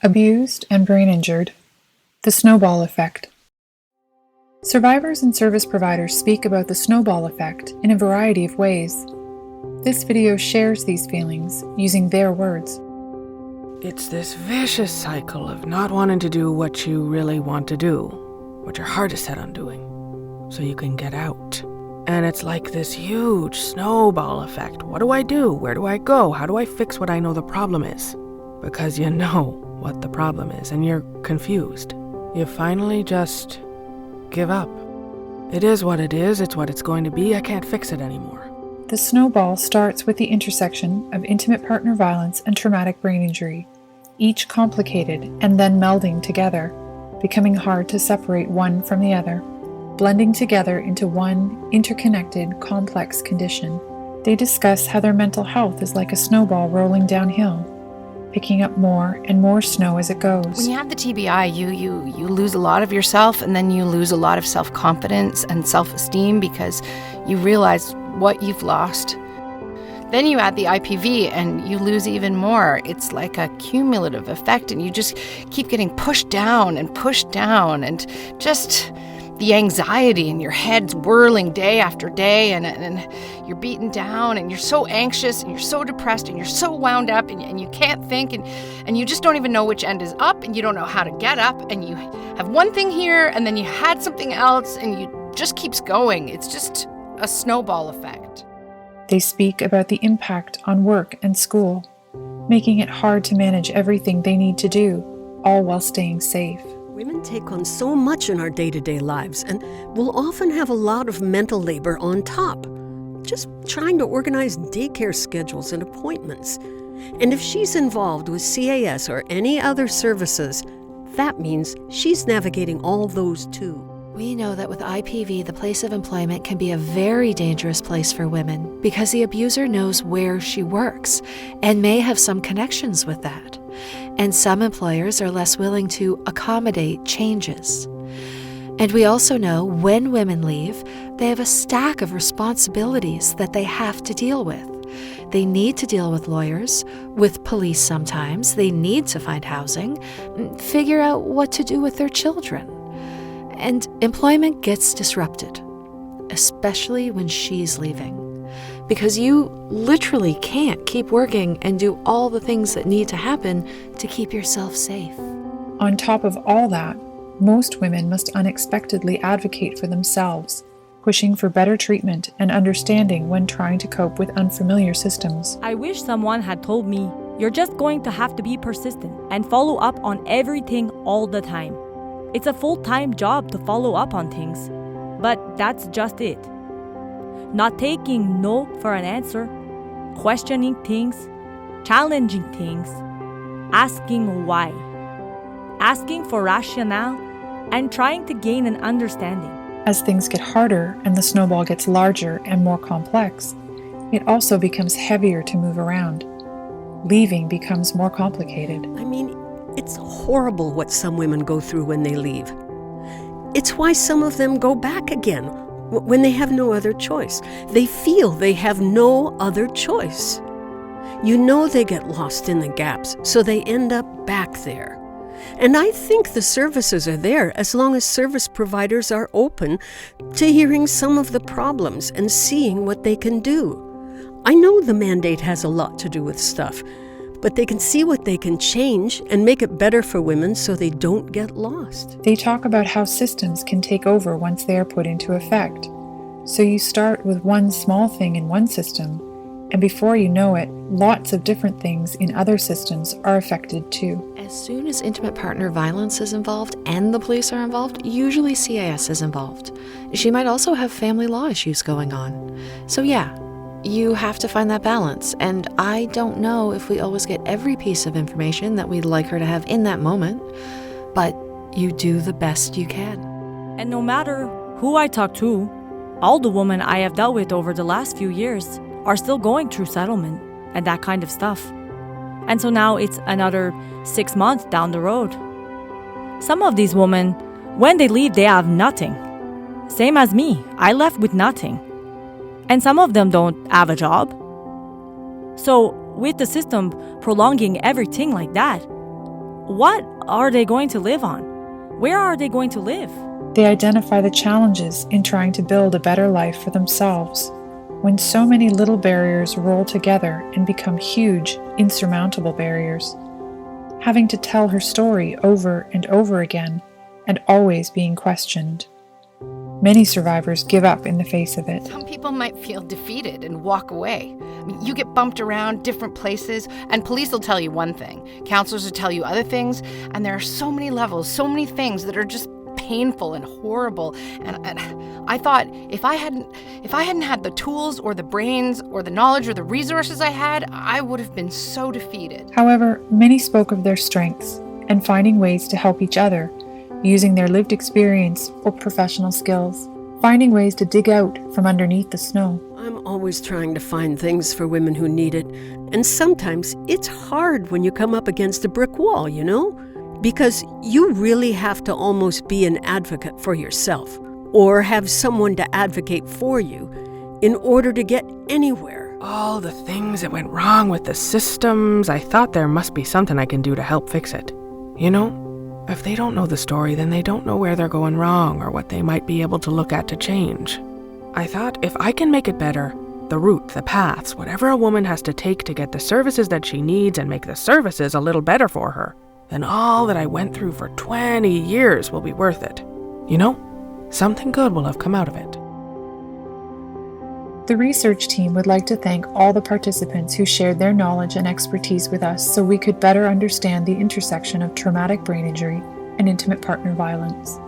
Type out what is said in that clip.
Abused and brain injured. The snowball effect. Survivors and service providers speak about the snowball effect in a variety of ways. This video shares these feelings using their words. It's this vicious cycle of not wanting to do what you really want to do, what your heart is set on doing, so you can get out. And it's like this huge snowball effect. What do I do? Where do I go? How do I fix what I know the problem is? Because you know what the problem is, and you're confused. You finally just give up. It is what it is, it's what it's going to be, I can't fix it anymore. The snowball starts with the intersection of intimate partner violence and traumatic brain injury, each complicated and then melding together, becoming hard to separate one from the other, blending together into one interconnected, complex condition. They discuss how their mental health is like a snowball rolling downhill, picking up more and more snow as it goes. When you have the TBI, you lose a lot of yourself, and then you lose a lot of self-confidence and self-esteem because you realize what you've lost. Then you add the IPV and you lose even more. It's like a cumulative effect, and you just keep getting pushed down, and just the anxiety in your head's whirling day after day, and you're beaten down, and you're so anxious, and you're so depressed, and you're so wound up, and you can't think, and you just don't even know which end is up, and you don't know how to get up, and you have one thing here, and then you had something else, and you just keeps going. It's just a snowball effect. They speak about the impact on work and school, making it hard to manage everything they need to do, all while staying safe. Women take on so much in our day-to-day lives, and will often have a lot of mental labor on top, just trying to organize daycare schedules and appointments. And if she's involved with CAS or any other services, that means she's navigating all those too. We know that with IPV, the place of employment can be a very dangerous place for women because the abuser knows where she works and may have some connections with that. And some employers are less willing to accommodate changes. And we also know when women leave, they have a stack of responsibilities that they have to deal with. They need to deal with lawyers, with police sometimes. They need to find housing, figure out what to do with their children. And employment gets disrupted, especially when she's leaving. Because you literally can't keep working and do all the things that need to happen to keep yourself safe. On top of all that, most women must unexpectedly advocate for themselves, pushing for better treatment and understanding when trying to cope with unfamiliar systems. I wish someone had told me, you're just going to have to be persistent and follow up on everything all the time. It's a full-time job to follow up on things, but that's just it. Not taking no for an answer, questioning things, challenging things, asking why, asking for rationale, and trying to gain an understanding. As things get harder and the snowball gets larger and more complex, it also becomes heavier to move around. Leaving becomes more complicated. I mean, it's horrible what some women go through when they leave. It's why some of them go back again when they have no other choice. They feel they have no other choice. You know they get lost in the gaps, so they end up back there. And I think the services are there as long as service providers are open to hearing some of the problems and seeing what they can do. I know the mandate has a lot to do with stuff, but they can see what they can change and make it better for women so they don't get lost. They talk about how systems can take over once they are put into effect. So you start with one small thing in one system, and before you know it, lots of different things in other systems are affected too. As soon as intimate partner violence is involved and the police are involved, usually CAS is involved. She might also have family law issues going on. So yeah, you have to find that balance, and I don't know if we always get every piece of information that we'd like her to have in that moment, but you do the best you can. And no matter who I talk to, all the women I have dealt with over the last few years are still going through settlement and that kind of stuff. And so now it's another 6 months down the road. Some of these women, when they leave, they have nothing. Same as me, I left with nothing. And some of them don't have a job. So with the system prolonging everything like that, What are they going to live on? Where are they going to live? They identify the challenges in trying to build a better life for themselves. When so many little barriers roll together and become huge, insurmountable barriers. Having to tell her story over and over again, and always being questioned. Many survivors give up in the face of it. Some people might feel defeated and walk away. I mean, you get bumped around different places, and police will tell you one thing, counselors will tell you other things, and there are so many levels, so many things that are just painful and horrible. And I thought if I hadn't had the tools or the brains or the knowledge or the resources I had, I would have been so defeated. However, many spoke of their strengths and finding ways to help each other, using their lived experience or professional skills, finding ways to dig out from underneath the snow. I'm always trying to find things for women who need it, and sometimes it's hard when you come up against a brick wall, you know? Because you really have to almost be an advocate for yourself, or have someone to advocate for you in order to get anywhere. All the things that went wrong with the systems, I thought there must be something I can do to help fix it. You know, if they don't know the story, then they don't know where they're going wrong or what they might be able to look at to change. I thought if I can make it better, the route, the paths, whatever a woman has to take to get the services that she needs and make the services a little better for her, then all that I went through for 20 years will be worth it. You know, something good will have come out of it. The research team would like to thank all the participants who shared their knowledge and expertise with us so we could better understand the intersection of traumatic brain injury and intimate partner violence.